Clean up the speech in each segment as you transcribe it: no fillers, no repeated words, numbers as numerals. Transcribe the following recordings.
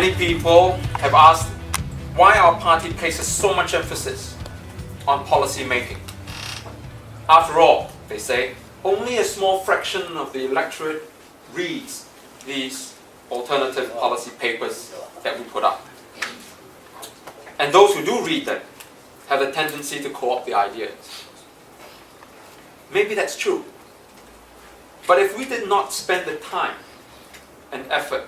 Many people have asked why our party places so much emphasis on policy making. After all, they say, only a small fraction of the electorate reads these alternative policy papers that we put up. And those who do read them have a tendency to co-opt the ideas. Maybe that's true. But if we did not spend the time and effort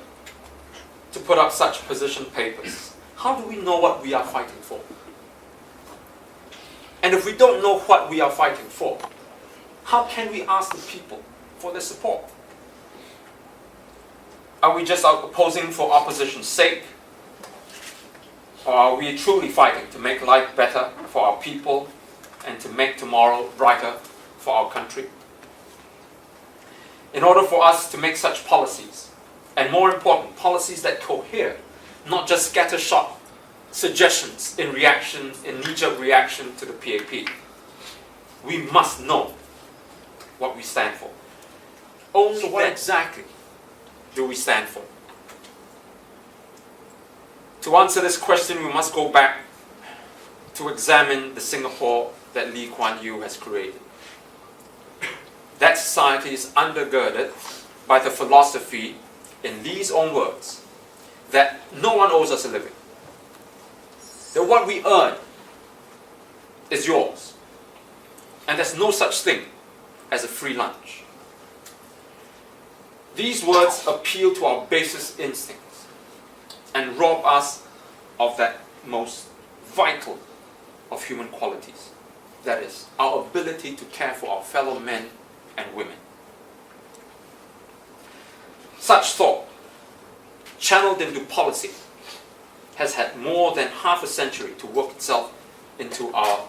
to put up such position papers, how do we know what we are fighting for? And if we don't know what we are fighting for, how can we ask the people for their support? Are we just out opposing for opposition's sake? Or are we truly fighting to make life better for our people and to make tomorrow brighter for our country? In order for us to make such policies, and more important, policies that cohere, not just scattershot suggestions in knee-jerk reaction to the PAP, we must know what we stand for. Only what exactly do we stand for? To answer this question, we must go back to examine the Singapore that Lee Kuan Yew has created. That society is undergirded by the philosophy, in Lee's own words, that no one owes us a living. That what we earn is yours. And there's no such thing as a free lunch. These words appeal to our basest instincts and rob us of that most vital of human qualities. That is, our ability to care for our fellow men and women. Such thought, channeled into policy, has had more than half a century to work itself into our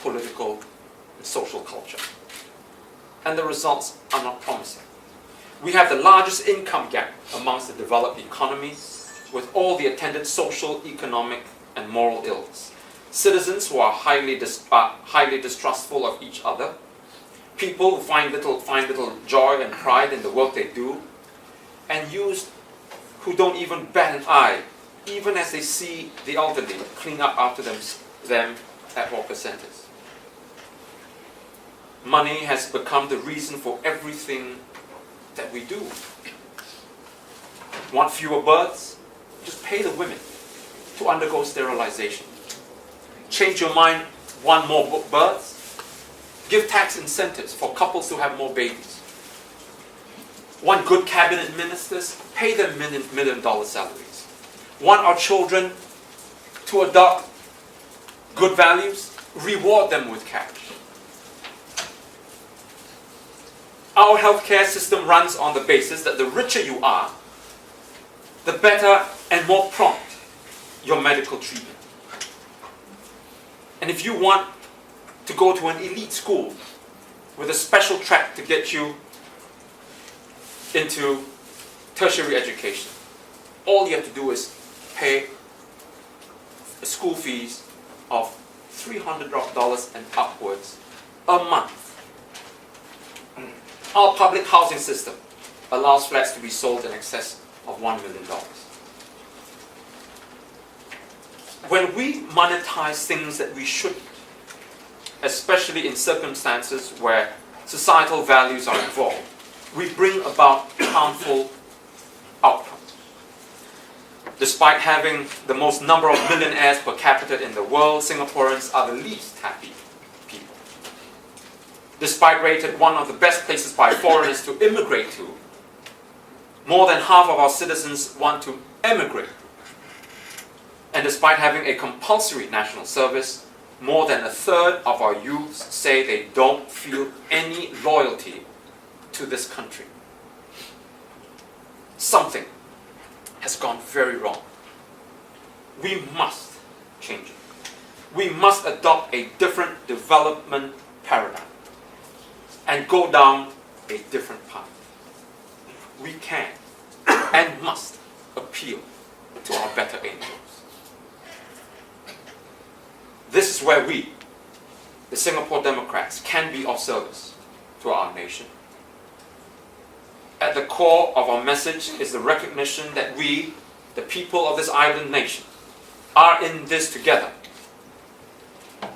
political and social culture. And the results are not promising. We have the largest income gap amongst the developed economies, with all the attendant social, economic, and moral ills. Citizens who are highly distrustful of each other, people who find little joy and pride in the work they do, and youths who don't even bat an eye, even as they see the elderly clean up after them at hawker centers. Money has become the reason for everything that we do. Want fewer births? Just pay the women to undergo sterilization. Change your mind, want more births? Give tax incentives for couples to have more babies. Want good cabinet ministers? Pay them million-dollar salaries. Want our children to adopt good values? Reward them with cash. Our healthcare system runs on the basis that the richer you are, the better and more prompt your medical treatment. And if you want to go to an elite school with a special track to get you into tertiary education, all you have to do is pay a school fees of $300 and upwards a month. Our public housing system allows flats to be sold in excess of $1 million. When we monetize things that we shouldn't, especially in circumstances where societal values are involved, we bring about harmful outcomes. Despite having the most number of millionaires per capita in the world, Singaporeans are the least happy people. Despite rated one of the best places by foreigners to immigrate to, more than half of our citizens want to emigrate. And despite having a compulsory national service, more than a third of our youths say they don't feel any loyalty to this country. Something has gone very wrong. We must change it. We must adopt a different development paradigm and go down a different path. We can and must appeal to our better angels. This is where we, the Singapore Democrats, can be of service to our nation. At the core of our message is the recognition that we, the people of this island nation, are in this together.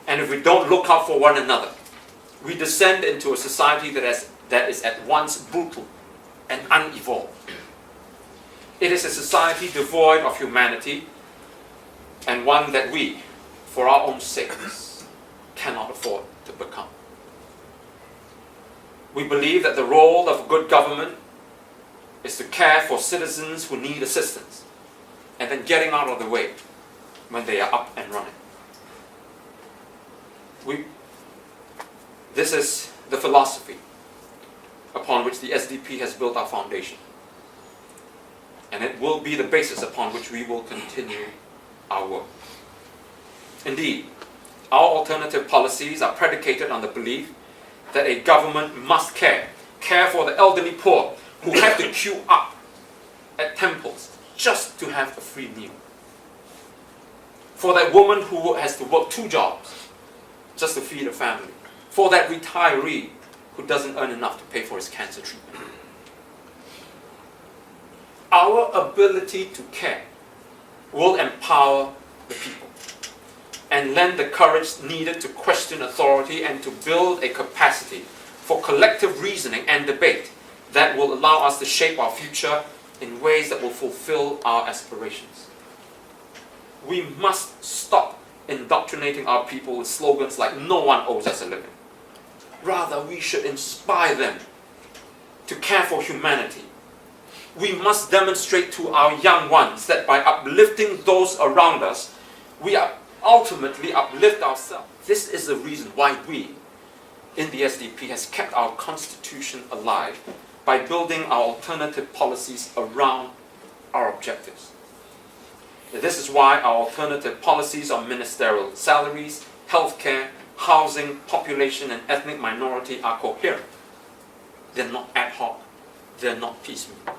And if we don't look out for one another, we descend into a society that is at once brutal and unevolved. It is a society devoid of humanity, and one that we, for our own sakes, cannot afford to become. We believe that the role of good government is to care for citizens who need assistance, and then getting out of the way when they are up and running. This is the philosophy upon which the SDP has built our foundation. And it will be the basis upon which we will continue our work. Indeed, our alternative policies are predicated on the belief that a government must care for the elderly poor who have to queue up at temples just to have a free meal. For that woman who has to work 2 jobs just to feed a family. For that retiree who doesn't earn enough to pay for his cancer treatment. Our ability to care will empower the people and lend the courage needed to question authority and to build a capacity for collective reasoning and debate that will allow us to shape our future in ways that will fulfill our aspirations. We must stop indoctrinating our people with slogans like "no one owes us a living." Rather, we should inspire them to care for humanity. We must demonstrate to our young ones that by uplifting those around us, we ultimately uplift ourselves. This is the reason why we, in the SDP, has kept our constitution alive by building our alternative policies around our objectives. This is why our alternative policies on ministerial salaries, healthcare, housing, population, and ethnic minority are coherent. They're not ad hoc. They're not piecemeal.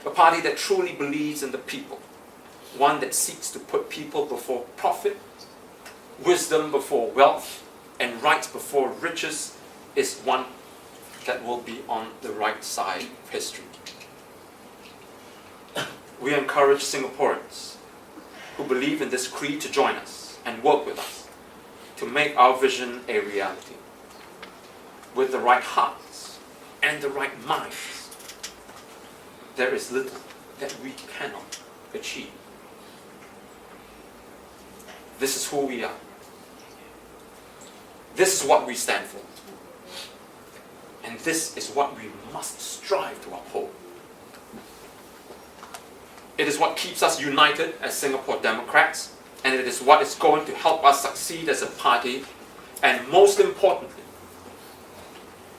A party that truly believes in the people, one that seeks to put people before profit, wisdom before wealth, and rights before riches, is one that will be on the right side of history. We encourage Singaporeans who believe in this creed to join us and work with us to make our vision a reality. With the right hearts and the right minds, there is little that we cannot achieve. This is who we are. This is what we stand for. And this is what we must strive to uphold. It is what keeps us united as Singapore Democrats, and it is what is going to help us succeed as a party, and most importantly,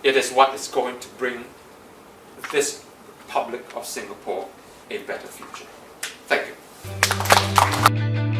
it is what is going to bring this Republic of Singapore a better future. Thank you.